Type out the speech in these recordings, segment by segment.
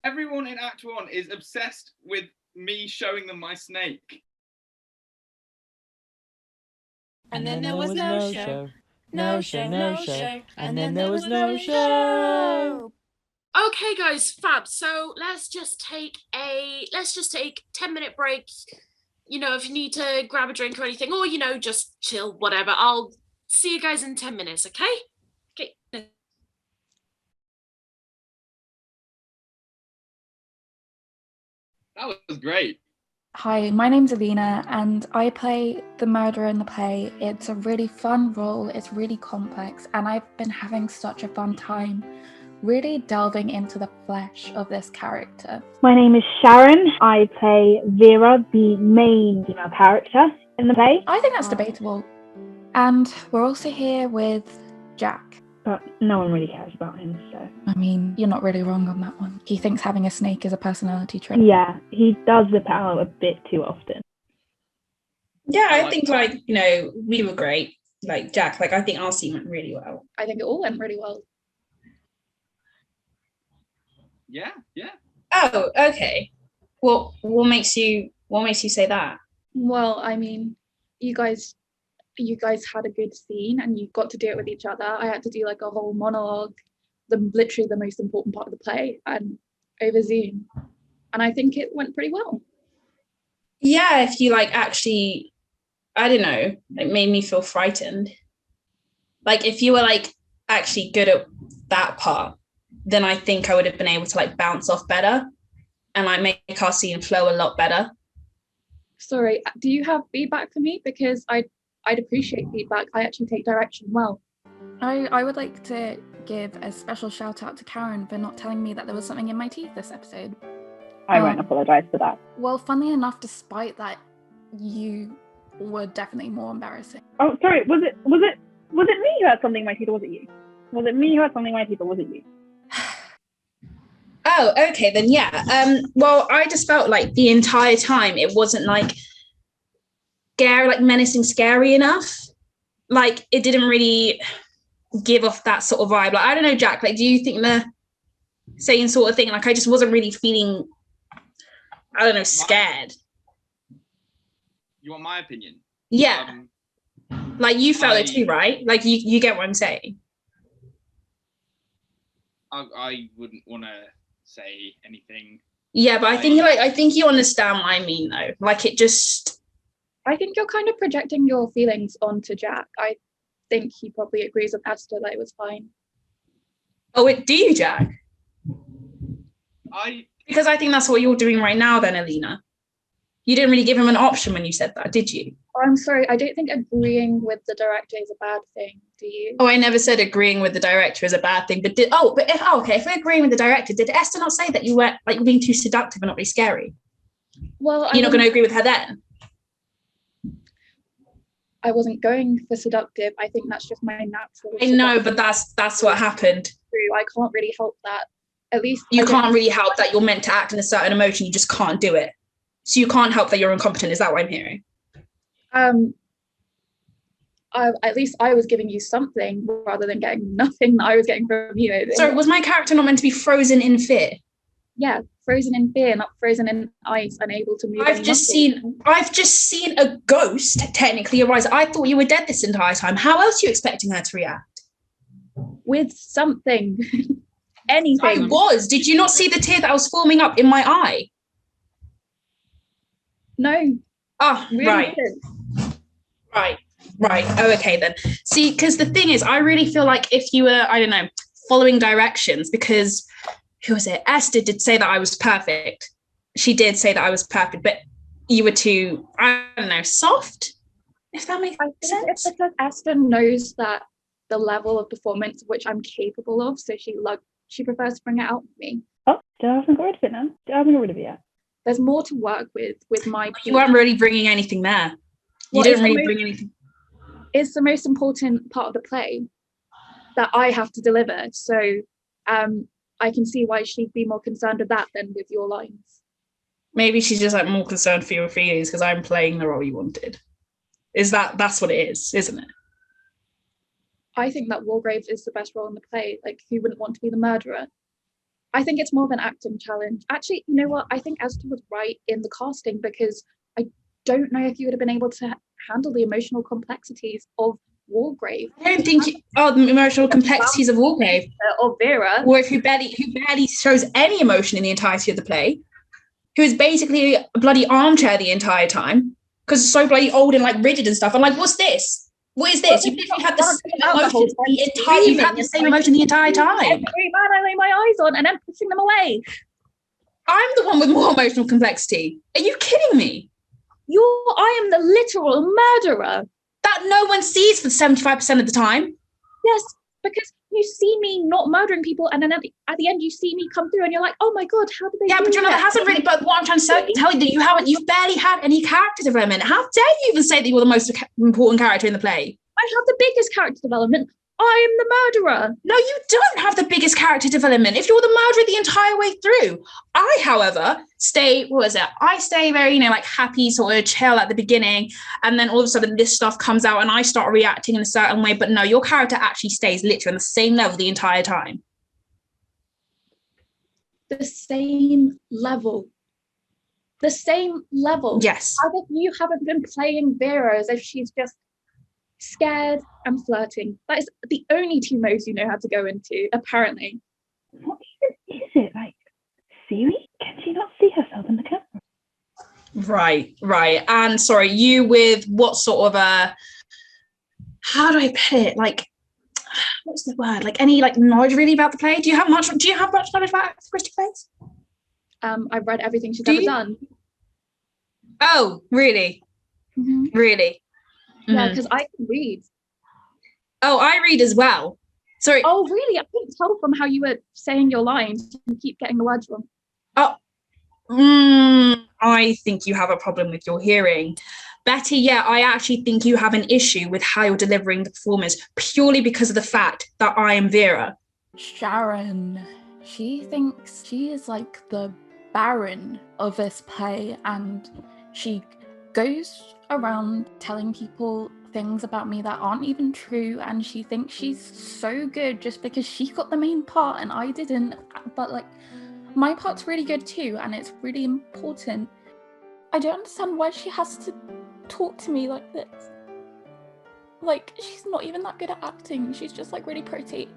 Everyone in Act 1 is obsessed with me showing them my snake. And then there was no show. No show, no show. And then there was no show. Okay, guys, fab. So let's just take 10-minute break. You know, if you need to grab a drink or anything, or, you know, just chill, whatever. I'll see you guys in 10 minutes, okay? Okay. That was great. Hi, my name's Alina and I play the murderer in the play. It's a really fun role, it's really complex, and I've been having such a fun time really delving into the flesh of this character. My name is Sharon. I play Vera, the main female character in the play. I think that's debatable. And we're also here with Jack. But no one really cares about him, so... I mean, you're not really wrong on that one. He thinks having a snake is a personality trait. Yeah, he does whip it out a bit too often. Yeah, I think, like, you know, we were great. Like, Jack, like, I think our scene went really well. I think it all went really well. Yeah. Oh, okay. What makes you say that? Well, I mean, you guys had a good scene and you got to do it with each other. I had to do like a whole monologue, literally the most important part of the play, and over Zoom. And I think it went pretty well. Yeah, if you like actually, I don't know, it made me feel frightened. Like if you were like actually good at that part, then I think I would have been able to like bounce off better and like make our scene flow a lot better. Sorry, do you have feedback for me? Because I'd appreciate feedback. I actually take direction well. I would like to give a special shout out to Karen for not telling me that there was something in my teeth this episode. I won't apologise for that. Well, funnily enough, despite that, you were definitely more embarrassing. Oh, sorry, was it me who had something in my teeth, or was it you? Was it me who had something in my teeth, or was it you? Oh, okay, then yeah. Well, I just felt like the entire time it wasn't like scary, like menacing, scary enough. Like it didn't really give off that sort of vibe. Like I don't know, Jack. Like, do you think the same sort of thing? Like I just wasn't really feeling, I don't know, scared. You want my opinion? Yeah. Like you felt it too, right? Like you get what I'm saying. I wouldn't want to say anything. Yeah, but I think you understand what I mean, though. Like it just. I think you're kind of projecting your feelings onto Jack. I think he probably agrees with Esther that it was fine. Oh, do you, Jack? Because I think that's what you're doing right now, then, Alina. You didn't really give him an option when you said that, did you? Oh, I'm sorry. I don't think agreeing with the director is a bad thing. Do you? Oh, I never said agreeing with the director is a bad thing. But if we're agreeing with the director, did Esther not say that you were like being too seductive and not really scary? Well, you're not going to agree with her then. I wasn't going for seductive. I think that's just my natural. I know, but that's what happened. True. I can't really help that. At least you can't really help that you're meant to act in a certain emotion. You just can't do it. So you can't help that you're incompetent. Is that what I'm hearing? At least I was giving you something rather than getting nothing that I was getting from you. So was my character not meant to be frozen in fear? Yeah, frozen in fear, not frozen in ice, unable to move. I've just seen a ghost technically arise. I thought you were dead this entire time. How else are you expecting her to react? With something. Anything. I was. Did you not see the tear that was forming up in my eye? No. Oh, really right. Didn't. Right. Oh, okay then. See, because the thing is, I really feel like if you were, I don't know, following directions, because who was it? Esther did say that I was perfect. She did say that I was perfect, but you were too, I don't know, soft, if that makes sense. It's because Esther knows that the level of performance which I'm capable of, so she prefers to bring it out of me. Oh, still haven't got rid of it now. Still haven't got rid of it yet. There's more to work with my. You weren't really bringing anything there. You didn't really bring anything. It's the most important part of the play that I have to deliver. So I can see why she'd be more concerned with that than with your lines. Maybe she's just like more concerned for your feelings because I'm playing the role you wanted. That's what it is, isn't it? I think that Wargraves is the best role in the play. Like, who wouldn't want to be the murderer? I think it's more of an acting challenge. Actually, you know what? I think Esther was right in the casting, because I don't know if you would have been able to handle the emotional complexities of Wargrave. I don't think the emotional complexities of Wargrave, or Vera, or if who barely shows any emotion in the entirety of the play, who is basically a bloody armchair the entire time because it's so bloody old and like rigid and stuff. I'm like, what's this? What is this? You've literally had the same emotion you've had the same emotion the entire time. Every man I lay my eyes on and then pushing them away. I'm the one with more emotional complexity. Are you kidding me? I am the literal murderer. That no one sees for 75% of the time. Yes, because you see me not murdering people, and then at the end you see me come through, and you're like, "Oh my god, how did they?" Yeah, but you know that hasn't really. But what I'm trying to tell you that you've barely had any character development. How dare you even say that you're the most important character in the play? I have the biggest character development. I am the murderer. No, you don't have the biggest character development if you're the murderer the entire way through. I, however, stay very, like happy, sort of chill at the beginning. And then all of a sudden this stuff comes out and I start reacting in a certain way. But no, your character actually stays literally on the same level the entire time. The same level. The same level. Yes. As if you haven't been playing Vera as if she's just scared and flirting. That is the only two modes you know how to go into, apparently. What even is it? Like, Siri? Can she not see herself in the camera? Right. And sorry, you with what sort of how do I put it? Like, what's the word? Like any like knowledge really about the play? Do you have much knowledge about Christie plays? I've read everything she's ever done. Oh, really? Mm-hmm. Really? Yeah, because I can read. Oh, I read as well. Sorry. Oh, really? I couldn't tell from how you were saying your lines. You keep getting the words wrong. I think you have a problem with your hearing. Betty, yeah, I actually think you have an issue with how you're delivering the performance purely because of the fact that I am Vera. Sharon, she thinks she is like the Baron of this play, and she goes around telling people things about me that aren't even true, and she thinks she's so good just because she got the main part and I didn't. But like, my part's really good too, and it's really important. I don't understand why she has to talk to me like this. Like, she's not even that good at acting. She's just like really pretty.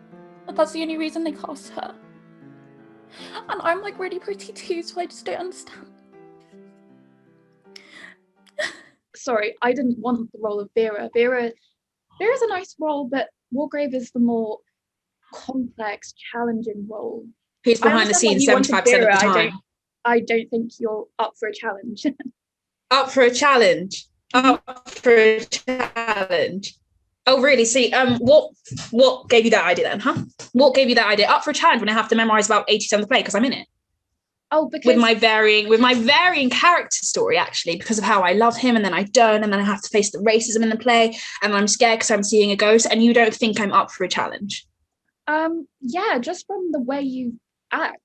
That's the only reason they cast her. And I'm like really pretty too, so I just don't understand. Sorry, I didn't want the role of Vera. Vera's a nice role, but Wargrave is the more complex, challenging role. Who's behind the scenes 75% of the time. I don't think you're up for a challenge. Up for a challenge? Up for a challenge? Oh, really? See, what gave you that idea then, huh? What gave you that idea? Up for a challenge when I have to memorize about 80% of the play because I'm in it. Oh, because with my varying character story, actually, because of how I love him and then I don't, and then I have to face the racism in the play, and I'm scared because I'm seeing a ghost, and you don't think I'm up for a challenge? Yeah, just from the way you act.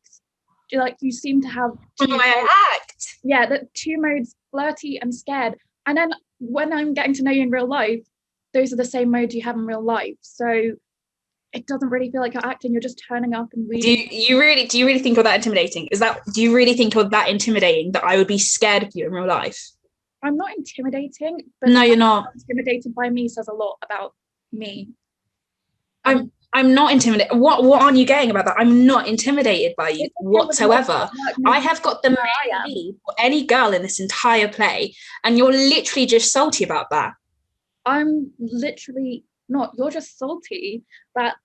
You seem to have from the way I act. Yeah, the two modes, flirty and scared. And then when I'm getting to know you in real life, those are the same modes you have in real life. So it doesn't really feel like you're acting, you're just turning up and reading. Do you really think you're that intimidating? Do you really think you're that intimidating that I would be scared of you in real life? I'm not intimidating, but no, you're not. Intimidated by me says a lot about me. I'm not intimidated. What aren't you getting about that? I'm not intimidated by you whatsoever. I have got the main lead for any girl in this entire play, and you're literally just salty about that. I'm literally not. You're just salty that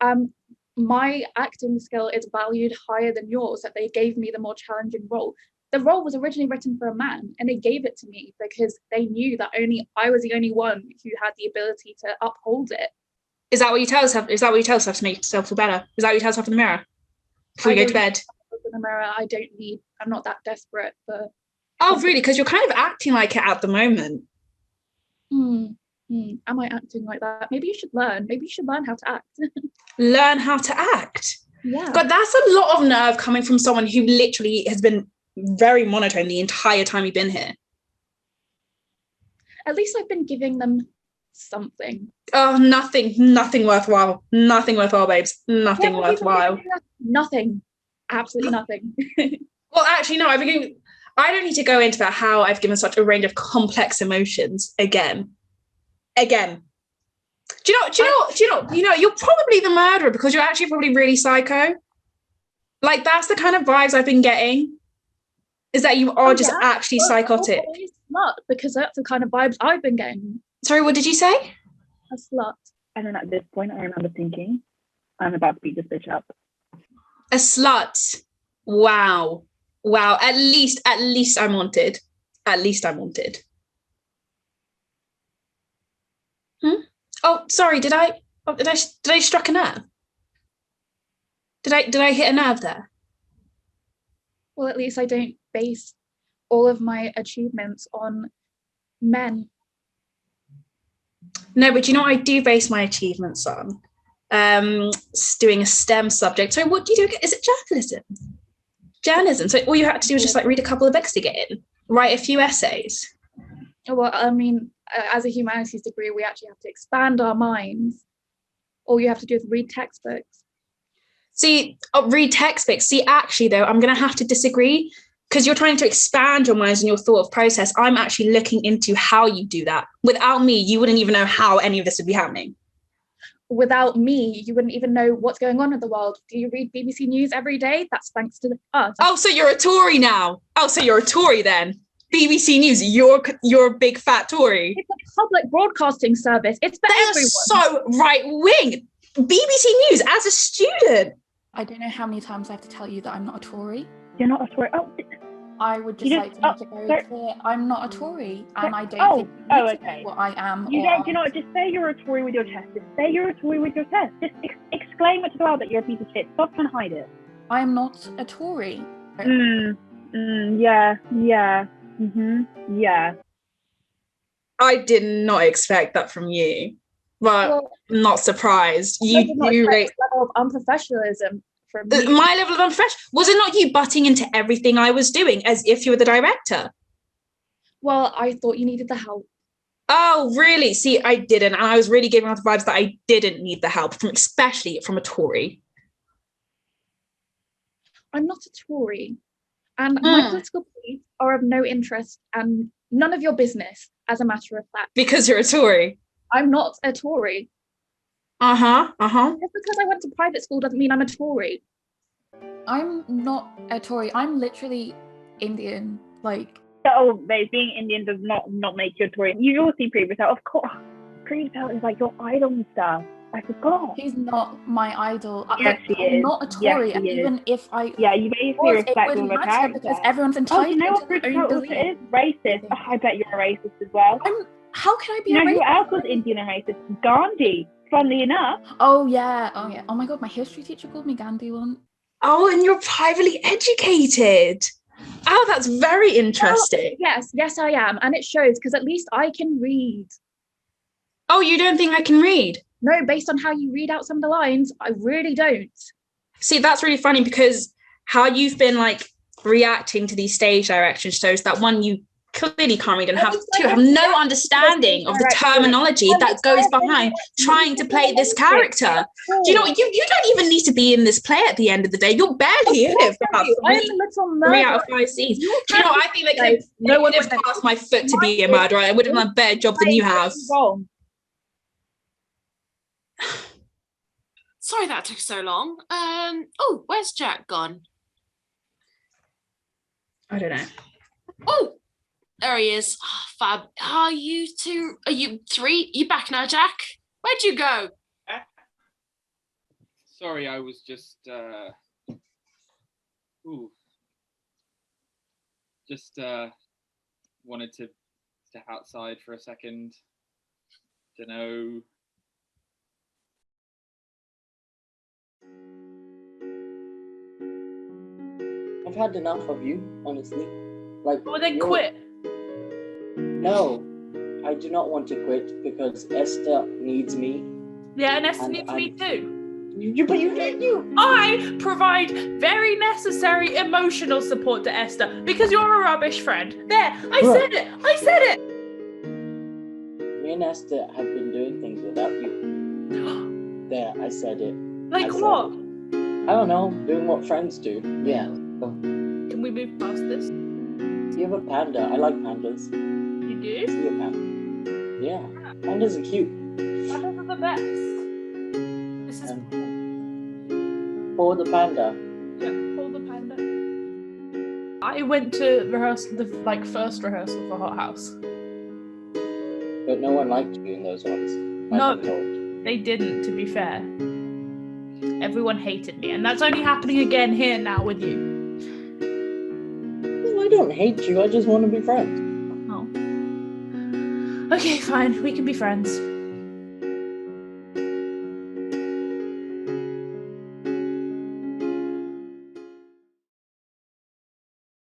my acting skill is valued higher than yours, that they gave me the more challenging role. The role was originally written for a man, and they gave it to me because they knew that I was the only one who had the ability to uphold it. Is that what you tell yourself? Is that what you tell yourself to make yourself feel better? Is that what you tell yourself in the mirror before you go to bed? In the mirror, I'm not that desperate for. Oh, really? Because you're kind of acting like it at the moment. Am I acting like that? Maybe you should learn. Maybe you should learn how to act. Learn how to act? Yeah. God, that's a lot of nerve coming from someone who literally has been very monotone the entire time you've been here. At least I've been giving them something. Oh, nothing worthwhile. Nothing worthwhile, babes. Nothing worthwhile. Nothing. Absolutely nothing. Well, actually, no. I don't need to go into that. How I've given such a range of complex emotions again. Do you know? You're probably the murderer because you're actually probably really psycho. Like that's the kind of vibes I've been getting. Is that you are just actually psychotic? Slut, because that's the kind of vibes I've been getting. Sorry, what did you say? A slut. And then at this point, I remember thinking, I'm about to beat this bitch up. A slut. Wow. At least I'm wanted. At least I'm wanted. Oh, sorry. Did I struck a nerve? Did I hit a nerve there? Well, at least I don't base all of my achievements on men. No, but you know what I do base my achievements on? Doing a STEM subject. So what do you do? Is it journalism? So all you had to do was just like read a couple of books to get in, write a few essays. Well, I mean, as a humanities degree, we actually have to expand our minds. All you have to do is read textbooks. Read textbooks. See, actually, though, I'm going to have to disagree because you're trying to expand your minds and your thought process. I'm actually looking into how you do that. Without me, you wouldn't even know how any of this would be happening. Without me, you wouldn't even know what's going on in the world. Do you read BBC News every day? That's thanks to us. Oh, so you're a Tory now. Oh, so you're a Tory then. BBC News, you're a big fat Tory. It's a public broadcasting service. It's for everyone. So right wing. BBC News as a student. I don't know how many times I have to tell you that I'm not a Tory. You're not a Tory. Oh, I would just like to make it very clear. I'm not a Tory, and I don't think you need to know what I am. You know what? Just say you're a Tory with your chest. Just say you're a Tory with your chest. Just exclaim it to the world that you're a piece of shit. Stop trying to hide it. I am not a Tory. Yeah. Yeah. I did not expect that from you. Well, I'm not surprised. You do rate level of unprofessionalism from me. My level of unprofessional. Was it not you butting into everything I was doing as if you were the director? Well, I thought you needed the help. Oh, really? See, I didn't. And I was really giving off the vibes that I didn't need the help, especially from a Tory. I'm not a Tory. And my political beliefs are of no interest and none of your business, as a matter of fact. Because you're a Tory. I'm not a Tory. Just because I went to private school doesn't mean I'm a Tory. I'm not a Tory. I'm literally Indian. Like. Oh, babe, being Indian does not make you a Tory. You all see Preet Patel. Of course, Preet Patel is like your idol and stuff. I forgot. He's not my idol. Yes, he is. I'm not a Tory, yes, and even if I you basically respect all the character. Because everyone's entitled you know what to their own belief. It is racist. Oh, I bet you're a racist as well. How can I be a racist? You know who else was Indian and racist? Gandhi, funnily enough. Oh yeah. Oh my god, my history teacher called me Gandhi once. Oh, and you're privately educated. Oh, that's very interesting. Well, yes, I am. And it shows because at least I can read. Oh, you don't think I can read? No, based on how you read out some of the lines, I really don't. See, that's really funny because how you've been like reacting to these stage directions shows that one, you clearly can't read and have no understanding of the terminology that goes behind trying to play this character. Do you know, you don't even need to be in this play at the end of the day. You're barely in it for about 3 out of 5 scenes. Do you know, I think they could have passed my foot to be a murderer. I would have done a better job than you have. Sorry that took so long. Where's Jack gone? I don't know. Oh, there he is. Oh, fab. Are you three? You back now, Jack? Where'd you go? Sorry, I was just wanted to step outside for a second. Don't know. I've had enough of you, honestly. Like, well, then quit. No, I do not want to quit because Esther needs me. Yeah, and Esther needs me too. You. I provide very necessary emotional support to Esther because you're a rubbish friend. There, I said it. Me and Esther have been doing things without you. There, I said it. Like what? don't know, doing what friends do. Yeah. So, Can we move past this? you have a panda. I like pandas. You do? See a panda. Yeah. Pandas are cute. Pandas are the best. This is For the panda. yeah, Paul the Panda. I went to rehearsal, the first rehearsal for Hot House. But no one liked you in those ones. No. I've been told. They didn't, to be fair. Everyone hated me, and that's only happening again here now with you. Well, I don't hate you. I just want to be friends. Oh. Okay, fine. We can be friends.